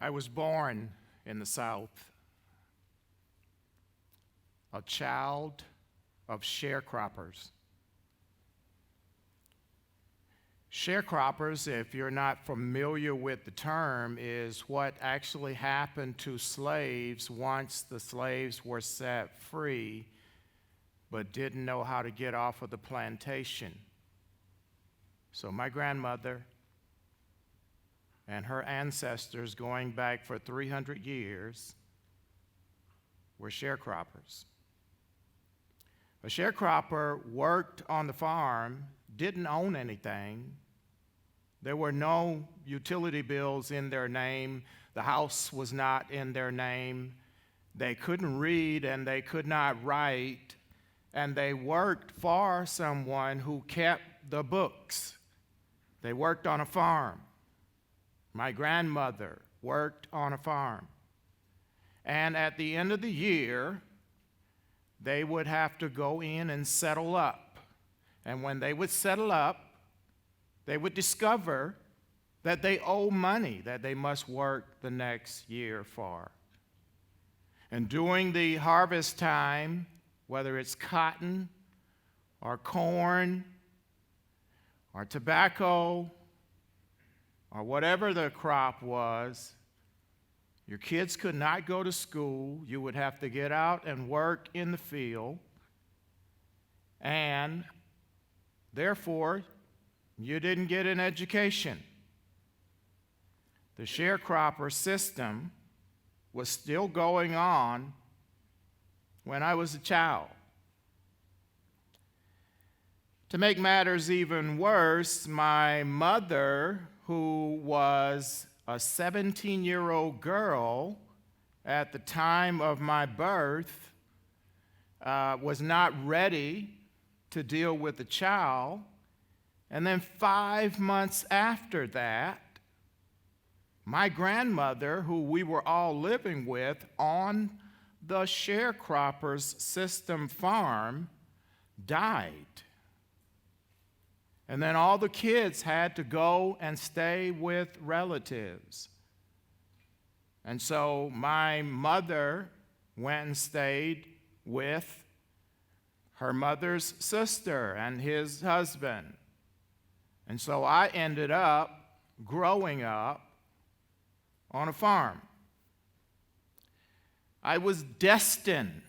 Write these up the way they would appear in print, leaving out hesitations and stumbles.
I was born in the South, a child of sharecroppers. Sharecroppers, if you're not familiar with the term, is what actually happened to slaves once the slaves were set free but didn't know how to get off of the plantation. So my grandmother and her ancestors, going back for 300 years, were sharecroppers. A sharecropper worked on the farm, didn't own anything. There were no utility bills in their name. The house was not in their name. They couldn't read and they could not write. And they worked for someone who kept the books. They worked on a farm. My grandmother worked on a farm. And at the end of the year, they would have to go in and settle up. And when they would settle up, they would discover that they owe money that they must work the next year for. And during the harvest time, whether it's cotton or corn or tobacco or whatever the crop was, your kids could not go to school. You would have to get out and work in the field. And therefore, you didn't get an education. The sharecropper system was still going on when I was a child. To make matters even worse, my mother, who was a 17-year-old girl at the time of my birth, was not ready to deal with the child. And then 5 months after that, my grandmother, who we were all living with on the sharecroppers system farm, died. And then all the kids had to go and stay with relatives. And so my mother went and stayed with her mother's sister and his husband. And so I ended up growing up on a farm. I was destined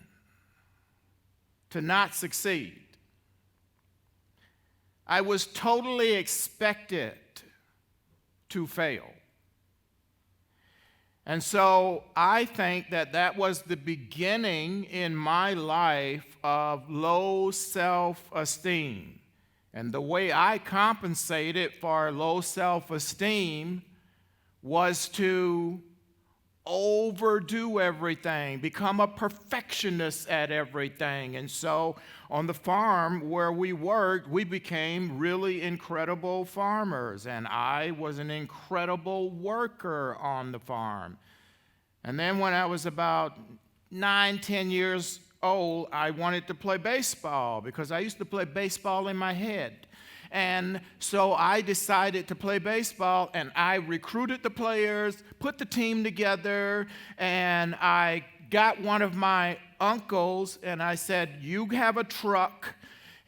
to not succeed. I was totally expected to fail. And so I think that was the beginning in my life of low self-esteem. And the way I compensated for low self-esteem was to overdo everything, become a perfectionist at everything. And so on the farm where we worked, we became really incredible farmers. And I was an incredible worker on the farm. And then when I was about 9, 10 years old, I wanted to play baseball because I used to play baseball in my head. And so I decided to play baseball, and I recruited the players, put the team together, and I got one of my uncles, and I said, you have a truck,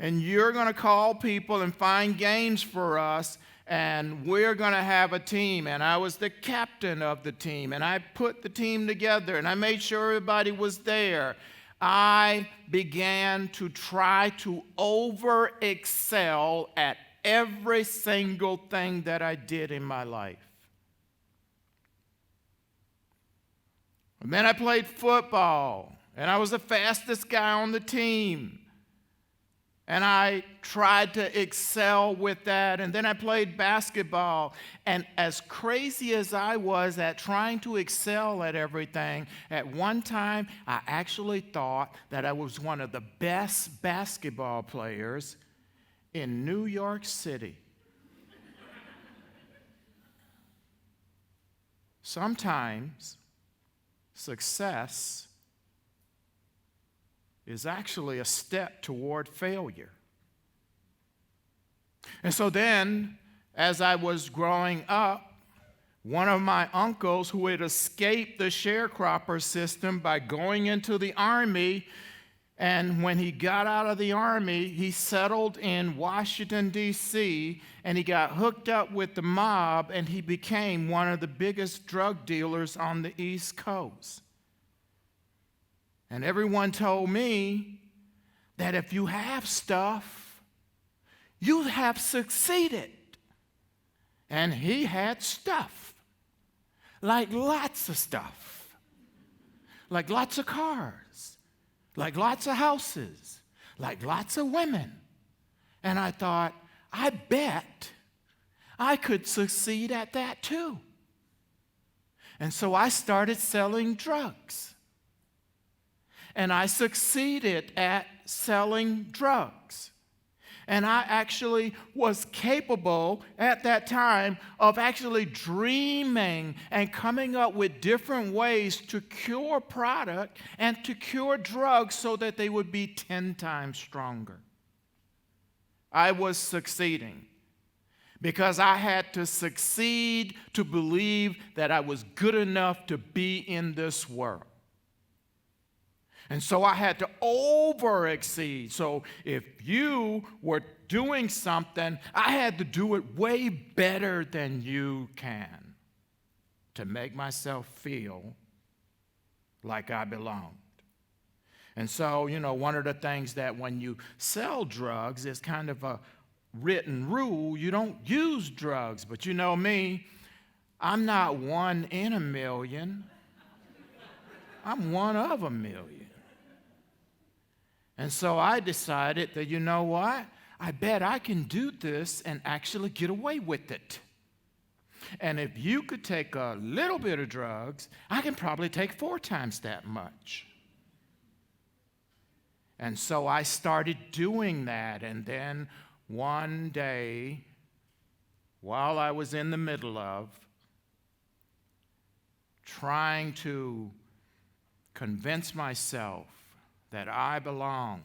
and you're going to call people and find games for us, and we're going to have a team. And I was the captain of the team, and I put the team together, and I made sure everybody was there. I began to try to over-excel at every single thing that I did in my life. And then I played football, and I was the fastest guy on the team. And I tried to excel with that. And then I played basketball. And as crazy as I was at trying to excel at everything, at one time I actually thought that I was one of the best basketball players in New York City. Sometimes success is actually a step toward failure. And so then, as I was growing up, one of my uncles who had escaped the sharecropper system by going into the army, and when he got out of the army, he settled in Washington, D.C., and he got hooked up with the mob, and he became one of the biggest drug dealers on the East Coast. And everyone told me that if you have stuff, you have succeeded. And he had stuff, like lots of stuff, like lots of cars, like lots of houses, like lots of women. And I thought, I bet I could succeed at that too. And so I started selling drugs. And I succeeded at selling drugs. And I actually was capable at that time of actually dreaming and coming up with different ways to cure product and to cure drugs so that they would be 10 times stronger. I was succeeding because I had to succeed to believe that I was good enough to be in this world. And so I had to over-exceed. So if you were doing something, I had to do it way better than you can to make myself feel like I belonged. And so, one of the things that when you sell drugs is kind of a written rule. You don't use drugs. But you know me, I'm not one in a million. I'm one of a million. And so I decided that, you know what? I bet I can do this and actually get away with it. And if you could take a little bit of drugs, I can probably take 4 times that much. And so I started doing that. And then one day, while I was in the middle of trying to convince myself that I belonged,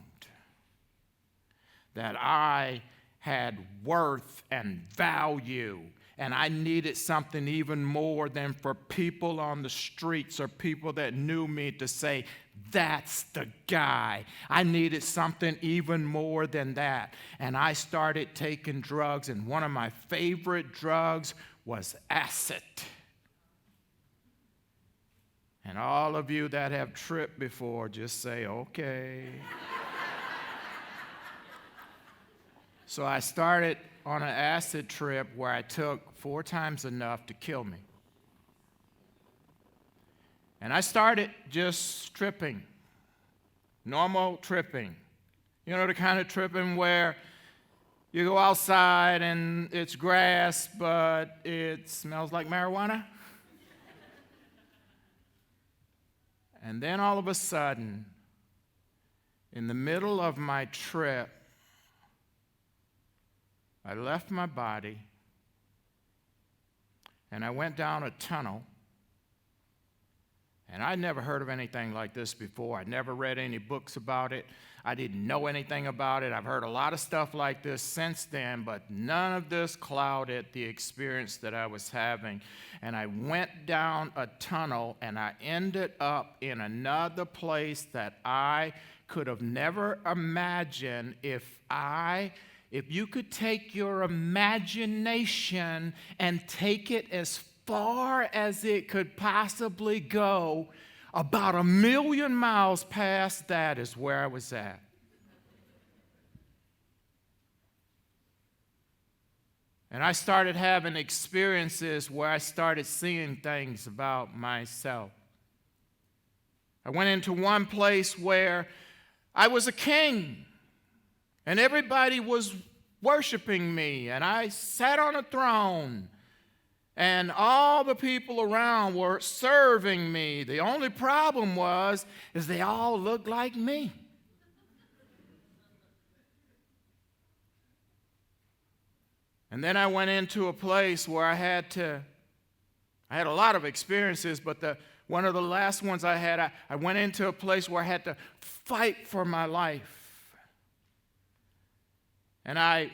that I had worth and value, and I needed something even more than for people on the streets or people that knew me to say, that's the guy. I needed something even more than that. And I started taking drugs, and one of my favorite drugs was acid. And all of you that have tripped before, just say, okay. So I started on an acid trip where I took 4 times enough to kill me. And I started just tripping, normal tripping. You know, the kind of tripping where you go outside and it's grass, but it smells like marijuana. And then all of a sudden, in the middle of my trip, I left my body and I went down a tunnel. And I'd never heard of anything like this before. I'd never read any books about it. I didn't know anything about it. I've heard a lot of stuff like this since then, but none of this clouded the experience that I was having. And I went down a tunnel, and I ended up in another place that I could have never imagined if you could take your imagination and take it as far as it could possibly go, about 1,000,000 miles past that is where I was at. And I started having experiences where I started seeing things about myself. I went into one place where I was a king, and everybody was worshiping me, and I sat on a throne. And all the people around were serving me. The only problem is they all looked like me. And then I went into a place where I had a lot of experiences, but one of the last ones I had, I went into a place where I had to fight for my life. And I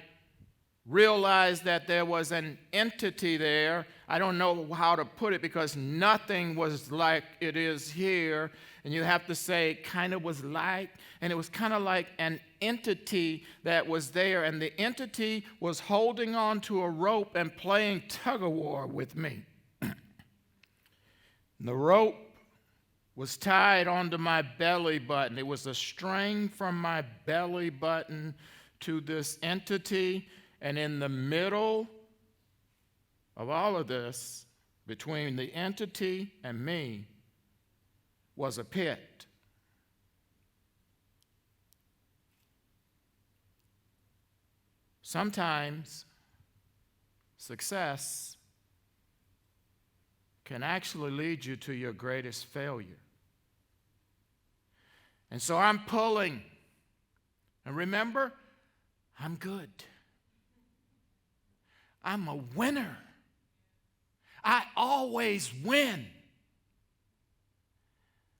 realized that there was an entity there. I don't know how to put it because nothing was like it is here. And you have to say kind of was like, and it was kind of like an entity that was there. And the entity was holding on to a rope and playing tug of war with me. The rope was tied onto my belly button. It was a string from my belly button to this entity. And in the middle of all of this, between the entity and me, was a pit. Sometimes success can actually lead you to your greatest failure. And so I'm pulling. And remember, I'm good. I'm a winner. I always win.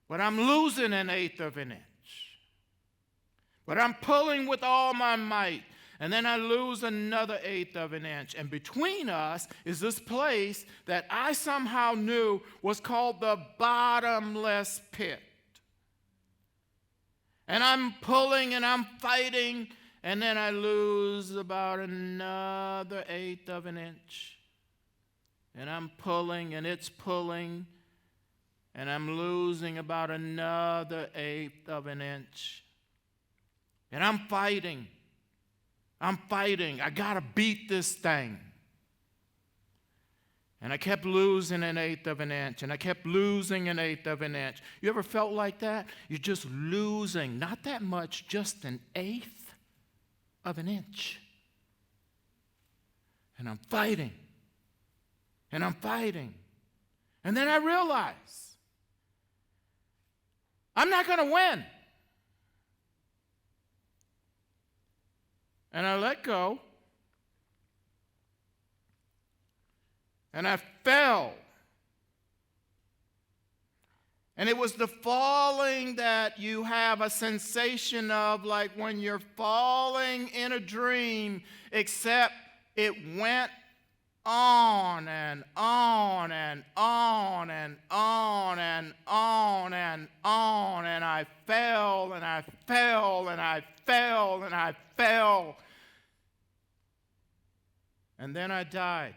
But I'm losing 1/8 of an inch. But I'm pulling with all my might. And then I lose another 1/8 of an inch. And between us is this place that I somehow knew was called the bottomless pit. And I'm pulling and I'm fighting, and then I lose about another 1/8 of an inch. And I'm pulling and it's pulling, and I'm losing about another 1/8 of an inch. And I'm fighting. I got to beat this thing. And I kept losing 1/8 of an inch, and I kept losing 1/8 of an inch. You ever felt like that? You're just losing, not that much, just 1/8 of an inch. And I'm fighting. And I'm fighting. And then I realize I'm not going to win. And I let go. And I fell. And it was the falling that you have a sensation of like when you're falling in a dream, except it went on and on and on and on and on and on. And I fell and I fell and I fell and I fell. And then I died.